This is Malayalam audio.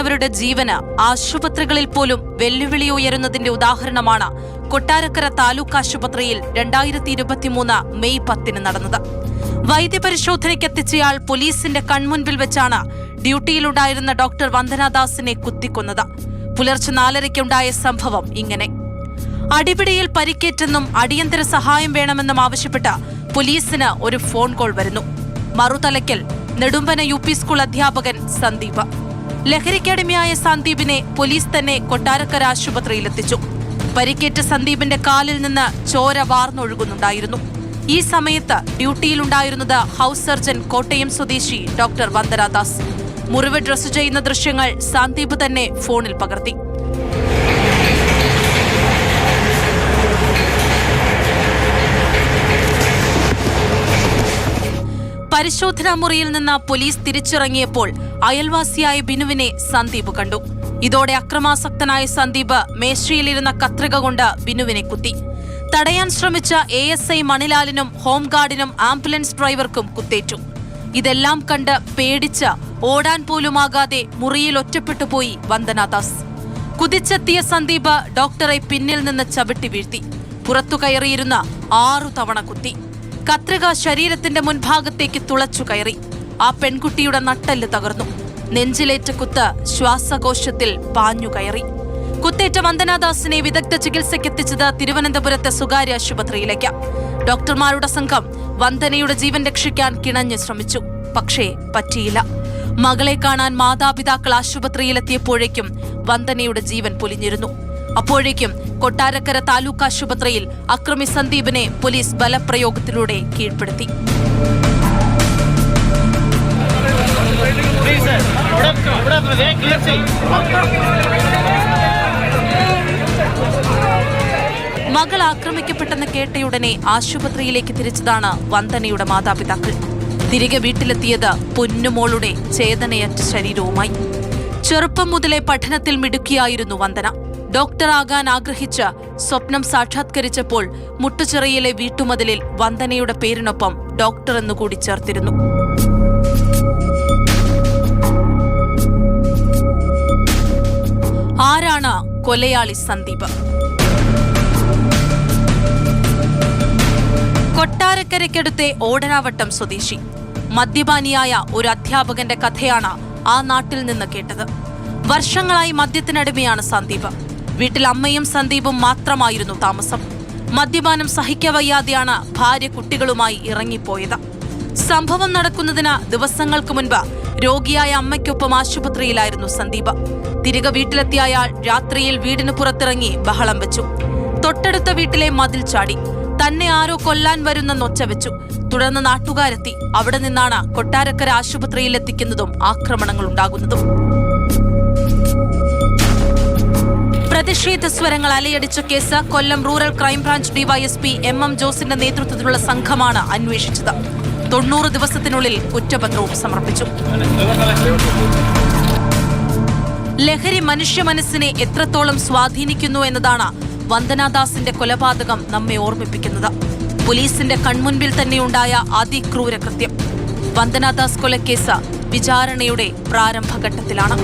ജീവിക്കുന്നവരുടെ ജീവന് ആശുപത്രികളിൽ പോലും വെല്ലുവിളി ഉയരുന്നതിന്റെ ഉദാഹരണമാണ് കൊട്ടാരക്കര താലൂക്ക് ആശുപത്രിയിൽ 2023 മെയ് 10 നടന്നത്. വൈദ്യപരിശോധനയ്ക്കെത്തിച്ചയാൾ പോലീസിന്റെ കൺമുൻപിൽ വെച്ചാണ് ഡ്യൂട്ടിയിലുണ്ടായിരുന്ന ഡോക്ടർ വന്ദനാദാസിനെ കുത്തിക്കൊന്നത്. പുലർച്ചെ 4:30-ക്കുണ്ടായ സംഭവം ഇങ്ങനെ. അടിപിടിയിൽ പരിക്കേറ്റെന്നും അടിയന്തര സഹായം വേണമെന്നും ആവശ്യപ്പെട്ട് പോലീസിന് ഒരു ഫോൺ കോൾ വരുന്നു. മറുതലയ്ക്കൽ നെടുമ്പന UP സ്കൂൾ അധ്യാപകൻ സന്ദീപ്. ലഹരിക്കടിമയായ സന്ദീപിനെ പോലീസ് തന്നെ കൊട്ടാരക്കര ആശുപത്രിയിലെത്തിച്ചു. പരിക്കേറ്റ സന്ദീപിന്റെ കാലിൽ നിന്ന് ചോര വാർന്നൊഴുകുന്നുണ്ടായിരുന്നു. ഈ സമയത്ത് ഡ്യൂട്ടിയിലുണ്ടായിരുന്നത് ഹൌസ് സർജൻ കോട്ടയം സ്വദേശി ഡോക്ടർ വന്ദനാദാസ്. മുറിവ് ഡ്രസ് ചെയ്യുന്ന ദൃശ്യങ്ങൾ സന്ദീപ് തന്നെ ഫോണിൽ പകർത്തി. പരിശോധനാ മുറിയിൽ നിന്ന് പോലീസ് തിരിച്ചിറങ്ങിയപ്പോൾ അയൽവാസിയായ ബിനുവിനെ സന്ദീപ് കണ്ടു. ഇതോടെ അക്രമാസക്തനായ സന്ദീപ് മേശയിലിരുന്ന കത്രിക കൊണ്ട് ബിനുവിനെ കുത്തി. തടയാൻ ശ്രമിച്ച ASI മണിലാലിനും ഹോംഗാർഡിനും ആംബുലൻസ് ഡ്രൈവർക്കും കുത്തേറ്റു. ഇതെല്ലാം കണ്ട് പേടിച്ച് ഓടാൻ പോലുമാകാതെ മുറിയിൽ ഒറ്റപ്പെട്ടുപോയി വന്ദനാദാസ്. കുതിച്ചെത്തിയ സന്ദീപ് ഡോക്ടറെ പിന്നിൽ നിന്ന് ചവിട്ടി വീഴ്ത്തി. പുറത്തു കയറിയിരുന്ന 6 തവണ കുത്തി. കത്രിക ശരീരത്തിന്റെ മുൻഭാഗത്തേക്ക് തുളച്ചു കയറി. ആ പെൺകുട്ടിയുടെ നട്ടെല്ല് തകർന്നു. നെഞ്ചിലേറ്റ കുത്ത് ശ്വാസകോശത്തിൽ പാഞ്ഞു കയറി. കുത്തേറ്റ വന്ദനാദാസിനെ വിദഗ്ധ ചികിത്സയ്ക്കെത്തിച്ചത് തിരുവനന്തപുരത്തെ സ്വകാര്യ ആശുപത്രിയിലേക്ക്. ഡോക്ടർമാരുടെ സംഘം വന്ദനയുടെ ജീവൻ രക്ഷിക്കാൻ കിണഞ്ഞു ശ്രമിച്ചു. പക്ഷേ പറ്റിയില്ല. മകളെ കാണാൻ മാതാപിതാക്കൾ ആശുപത്രിയിലെത്തിയപ്പോഴേക്കും വന്ദനയുടെ ജീവൻ പൊലിഞ്ഞിരുന്നു. അപ്പോഴേക്കും കൊട്ടാരക്കര താലൂക്ക് ആശുപത്രിയിൽ അക്രമി സന്ദീപിനെ പോലീസ് ബലപ്രയോഗത്തിലൂടെ കീഴ്പ്പെടുത്തി. മകൾ ആക്രമിക്കപ്പെട്ടെന്ന് കേട്ടയുടനെ ആശുപത്രിയിലേക്ക് തിരിച്ചതാണ് വന്ദനയുടെ മാതാപിതാക്കൾ. തിരികെ വീട്ടിലെത്തിയത് പൊന്നുമോളുടെ ചേതനയറ്റ ശരീരവുമായി. ചെറുപ്പം മുതലേ പഠനത്തിൽ മിടുക്കിയായിരുന്നു വന്ദന. ഡോക്ടറാകാൻ ആഗ്രഹിച്ച് സ്വപ്നം സാക്ഷാത്കരിച്ചപ്പോൾ മുട്ടുചിറയിലെ വീട്ടുമതിലിൽ വന്ദനയുടെ പേരിനൊപ്പം ഡോക്ടർ എന്നുകൂടി ചേർത്തിരുന്നു. ആരാണ് കൊലയാളി സന്ദീപ്? കൊട്ടാരക്കരയ്ക്കടുത്തെ ഓടനാവട്ടം സ്വദേശി മദ്യപാനിയായ ഒരു അധ്യാപകന്റെ കഥയാണ് ആ നാട്ടിൽ നിന്ന് കേട്ടത്. വർഷങ്ങളായി മദ്യത്തിനടിമയാണ് സന്ദീപ്. വീട്ടിൽ അമ്മയും സന്ദീപും മാത്രമായിരുന്നു താമസം. മദ്യപാനം സഹിക്കവയ്യാതെയാണ് ഭാര്യ കുട്ടികളുമായി ഇറങ്ങിപ്പോയത്. സംഭവം നടക്കുന്നതിന് ദിവസങ്ങൾക്ക് മുൻപ് രോഗിയായ അമ്മയ്ക്കൊപ്പം ആശുപത്രിയിലായിരുന്നു സന്ദീപ്. തിരികെ വീട്ടിലെത്തിയ അയാൾ രാത്രിയിൽ വീടിന് പുറത്തിറങ്ങി ബഹളം വെച്ചു. തൊട്ടടുത്ത വീട്ടിലെ മതിൽ ചാടി. തന്നെ ആരോ കൊല്ലാൻ വരുന്നെന്നൊച്ച വെച്ചു. തുടർന്ന് നാട്ടുകാരെത്തി. അവിടെ നിന്നാണ് കൊട്ടാരക്കര ആശുപത്രിയിൽ എത്തിക്കുന്നതും ആക്രമണങ്ങൾ ഉണ്ടാകുന്നതും. പ്രതിഷേധ സ്വരങ്ങൾ അലയടിച്ച കേസ് കൊല്ലം റൂറൽ ക്രൈംബ്രാഞ്ച് DYSP MM ജോസിന്റെ നേതൃത്വത്തിലുള്ള സംഘമാണ് അന്വേഷിച്ചത്. 90 ദിവസത്തിനുള്ളിൽ കുറ്റപത്രവും സമർപ്പിച്ചു. ലഹരി മനുഷ്യ മനസ്സിനെ എത്രത്തോളം സ്വാധീനിക്കുന്നു എന്നതാണ് വന്ദനാദാസിന്റെ കൊലപാതകം നമ്മെ ഓർമ്മിപ്പിക്കുന്നത്. പോലീസിന്റെ കൺമുൻപിൽ തന്നെയുണ്ടായ അതിക്രൂര കൃത്യം. വന്ദനാദാസ് കൊലക്കേസ് വിചാരണയുടെ പ്രാരംഭഘട്ടത്തിലാണ്.